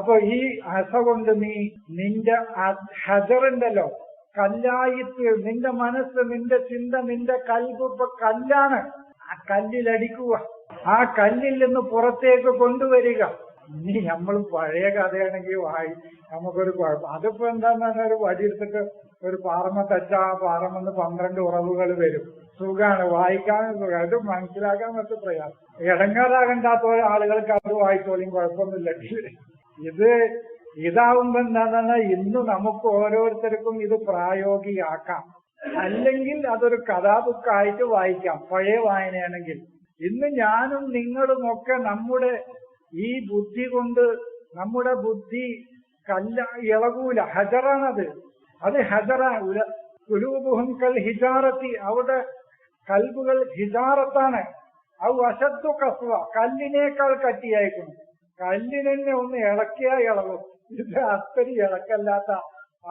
അപ്പൊ ഈ അസ കൊണ്ട് നീ നിന്റെ ഹജറുണ്ടല്ലോ, കല്ലായിട്ട് നിന്റെ മനസ്സ്, നിന്റെ ചിന്ത, നിന്റെ കൽബ് ഇപ്പൊ കല്ലാണ്. ആ കല്ലിലടിക്കുക, ആ കല്ലിൽ നിന്ന് പുറത്തേക്ക് കൊണ്ടുവരിക. ഇനി നമ്മൾ പഴയ കഥയാണെങ്കിൽ നമുക്കൊരു കുഴപ്പം. അതിപ്പോ എന്താന്ന് പറഞ്ഞാൽ ഒരു വടിയെടുത്തിട്ട് ഒരു പാറമ തച്ചാ ആ പാറമെന്ന് 12 ഉറവുകൾ വരും. സുഖാണ്, വായിക്കാനും സുഖം, അത് മനസ്സിലാക്കാൻ പറ്റും പ്രയാസം. ഇടങ്ങാറാകണ്ടാത്ത ആളുകൾക്ക് അത് വായിച്ചോളിയും, കുഴപ്പമൊന്നുമില്ല. ഇതാവുമ്പോ എന്താന്ന് പറഞ്ഞാൽ ഇന്ന് നമുക്ക് ഓരോരുത്തർക്കും ഇത് പ്രായോഗികമാക്കാം. അല്ലെങ്കിൽ അതൊരു കഥാബുക്കായിട്ട് വായിക്കാം, പഴയ വായനയാണെങ്കിൽ. ഇന്ന് ഞാനും നിങ്ങളും ഒക്കെ നമ്മുടെ ഈ ബുദ്ധി കൊണ്ട്, നമ്മുടെ ബുദ്ധി ഇളകൂല, ഹജറാണത്. അത് ഹജറാണ്. ഖുലൂബുഹും കൽ ഹിജാറത്തി, അവിടെ കൽബുകൾ ഹിജാറത്താണ്. ഔ അശദ്ദു ഖസ്വ, കല്ലിനേക്കാൾ കട്ടിയായിരിക്കും. കല്ലിനെ ഒന്ന് ഇളക്കിയാ ഇളകും. ഇത് അത്രയും ഇളക്കല്ലാത്ത,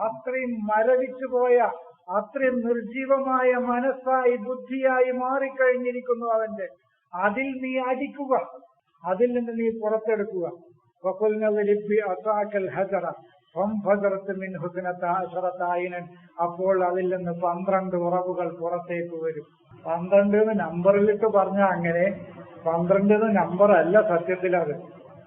അത്രയും മരവിച്ചു പോയ, അത്രയും നിർജീവമായ മനസ്സായി ബുദ്ധിയായി മാറിക്കഴിഞ്ഞിരിക്കുന്നു അവന്റെ. അതിൽ നീ അടിക്കുക, അതിൽ നിന്ന് നീ പുറത്തെടുക്കുക. അപ്പോൾ അതിൽ നിന്ന് 12 ഉറവുകൾ പുറത്തേക്ക് വരും. 12 നമ്പറിലിട്ട് പറഞ്ഞാൽ അങ്ങനെ 12 നമ്പർ അല്ല സത്യത്തിൽ.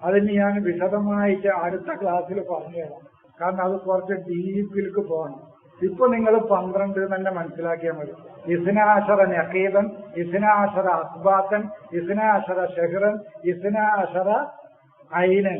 അതിന് ഞാൻ വിശദമായിട്ട് അടുത്ത ക്ലാസ്സിൽ പറഞ്ഞു തരാം. കാരണം അത് കുറച്ച് ഡീപ്പിലേക്ക് പോകണം. ഇപ്പൊ നിങ്ങൾ 12 തന്നെ മനസ്സിലാക്കിയാൽ മതി. ഇസ്നാഅശറ നഖീബൻ, ഇസ്നാഅശറ അസ്ബാത്തൻ, ഇസ്നാഅശറ ഷഹ്റൻ, ഇസ്നാഅശറ ഐനൻ.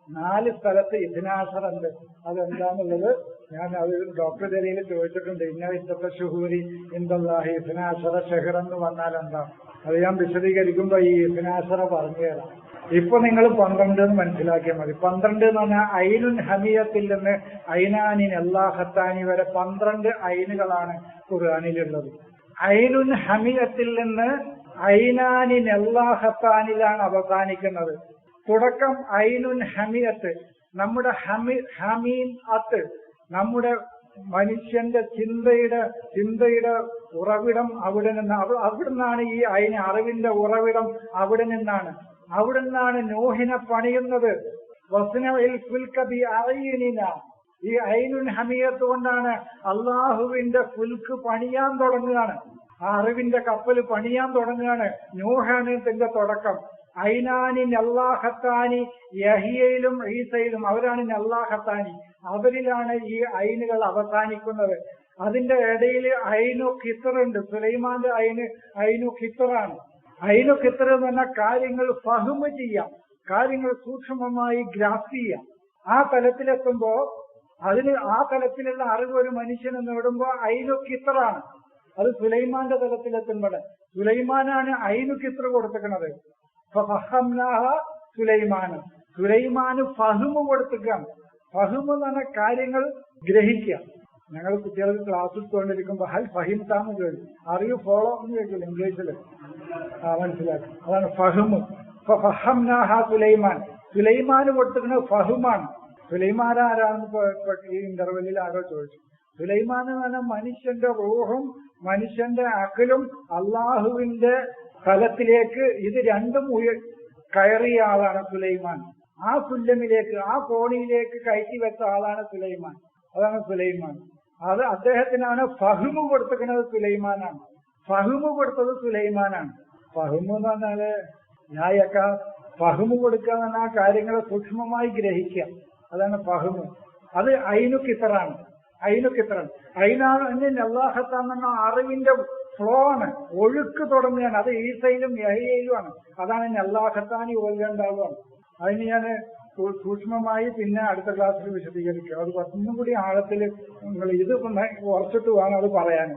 4 സ്ഥലത്ത് ഇസ്നാഅശറ ഉണ്ട്. അതെന്താന്നുള്ളത് ഞാൻ അത് ഡോക്ടർ ജലീൽ ചോദിച്ചിട്ടുണ്ട്. ഇന്ന ഇത്തത്തെ ഷുഹൂരി ഇന്ദല്ലാഹി ഇസ്നാഅശറ ഷഹ്റൻ എന്ന് പറഞ്ഞാൽ എന്താ, അത് ഞാൻ വിശദീകരിക്കുമ്പോ ഈ ഇസ്നാഅശറ പറഞ്ഞു തരാം. ഇപ്പൊ നിങ്ങൾ 12 എന്ന് മനസ്സിലാക്കിയാൽ മതി. 12 എന്ന് പറഞ്ഞാൽ ഐനുൻ ഹമിയത്തിൽ നിന്ന് ഐനാനിൻ അല്ലാഹത്താനി വരെ 12 ഐനുകളാണ് ഖുർആനിലുള്ളത്. ഐനുൻ ഹമിയത്തിൽ നിന്ന് ഐനാനിൻ അല്ലാഹത്താനിലാണ് അവസാനിക്കുന്നത്. തുടക്കം ഐനുൻ ഹമിയത്ത്, നമ്മുടെ ഹമീൻ അത്ത്, നമ്മുടെ മനുഷ്യന്റെ ചിന്തയുടെ ഉറവിടം അവിടെ നിന്നാണ് ഈ അറിവിന്റെ ഉറവിടം അവിടെ നിന്നാണ്. അവിടുന്നാണ് നോഹിനെ പണിയുന്നത്. ഈ ഐനുൻ ഹമിയത്ത് കൊണ്ടാണ് അള്ളാഹുവിന്റെ ഫുൽക്ക് പണിയാൻ തുടങ്ങുകയാണ്. ആ അറിവിന്റെ കപ്പൽ പണിയാൻ തുടങ്ങുകയാണ്. നോഹാണ് ഇതിന്റെ തുടക്കം. ഐനാനി അല്ലാഹത്താനി, യഹിയയിലും ഈസയിലും അവരാണ് അല്ലാഹത്താനി. അവരിലാണ് ഈ ഐനുകൾ അവസാനിക്കുന്നത്. അതിന്റെ ഇടയിൽ ഐനു ഖിത്തറുണ്ട്. സുലൈമാന്റെ ഐനു ഖിത്തറാണ്. ഐനു ഖിത്തർ എന്ന് പറഞ്ഞാൽ കാര്യങ്ങൾ ഫഹ്മ് ചെയ്യാം, കാര്യങ്ങൾ സൂക്ഷ്മമായി ഗ്രാസ്പ് ചെയ്യാം. ആ തലത്തിലെത്തുമ്പോ ആ തലത്തിലുള്ള അറിവ് ഒരു മനുഷ്യന് നേടുമ്പോ ഐനു ഖിത്തറാണ്. അത് സുലൈമാന്റെ തലത്തിലെത്തുമ്പോൾ സുലൈമാനാണ് ഐനു ഖിത്തർ കൊടുത്തിരിക്കുന്നത്. സുലൈമാന് ഫഹ്മ് കൊടുത്തിരിക്കുകയാണ്. ഫഹ്മ് എന്ന് പറഞ്ഞ കാര്യങ്ങൾ ഗ്രഹിക്കുക. ഞങ്ങൾ കുട്ടികൾക്ക് ക്ലാസ് എടുത്തുകൊണ്ടിരിക്കുമ്പോൾ ഹൽ ഫഹിംതാന്ന് ചോദിക്കും. അറിവ് ഫോളോ എന്ന് ചോദിക്കില്ല ഇംഗ്ലീഷില്. മനസ്സിലാക്കി. അതാണ് ഫഹ്മ്. സുലൈമാന് കൊടുത്തിരിക്കുന്നത് ഫഹ്മാണ്. സുലൈമാൻ ആരാണെന്ന് ഈ ഇന്റർവെല്ലിൽ ആരോ ചോദിച്ചു. സുലൈമാൻ എന്ന് പറഞ്ഞാൽ മനുഷ്യന്റെ റൂഹും മനുഷ്യന്റെ അഖലും അള്ളാഹുവിന്റെ തലത്തിലേക്ക് ഇത് രണ്ടും കയറിയ ആളാണ് സുലൈമാൻ. ആ സുല്ലമിലേക്ക്, ആ കോണിയിലേക്ക് കയറ്റി വെച്ച ആളാണ് സുലൈമാൻ. അതാണ് സുലൈമാൻ. അത് അദ്ദേഹത്തിനാണ് ഫഹ്മ് കൊടുത്തിരിക്കുന്നത്. സുലൈമാനാണ് ഫഹ്മ് കൊടുത്തത്. സുലൈമാനാണ്. ഫഹ്മ് എന്ന് പറഞ്ഞാല് ഫഹ്മ് കൊടുക്കുക എന്ന് പറഞ്ഞാൽ കാര്യങ്ങളെ സൂക്ഷ്മമായി ഗ്രഹിക്കുക. അതാണ് ഫഹ്മ്. അത് ഐനു ഖിത്തറാണ്. ഐനാനിൻ അല്ലാഹത്താന്ന അറിവിന്റെ ഫ്ലോ ആണ്, ഒഴുക്ക് തുടങ്ങുകയാണ്. അത് ഈസയിലും യഹ്യയിലുമാണ്. അതാണ് അല്ലാഹത്താനി ഓൽകണ്ടാവുകയാണ്. അതിന് ഞാൻ സൂക്ഷ്മമായി പിന്നെ അടുത്ത ക്ലാസ്സിൽ വിശദീകരിക്കുക. അത് കുറച്ചും കൂടി ആഴത്തിൽ നിങ്ങൾ ഇത് ഉറച്ചിട്ട് വേണം അത് പറയാൻ.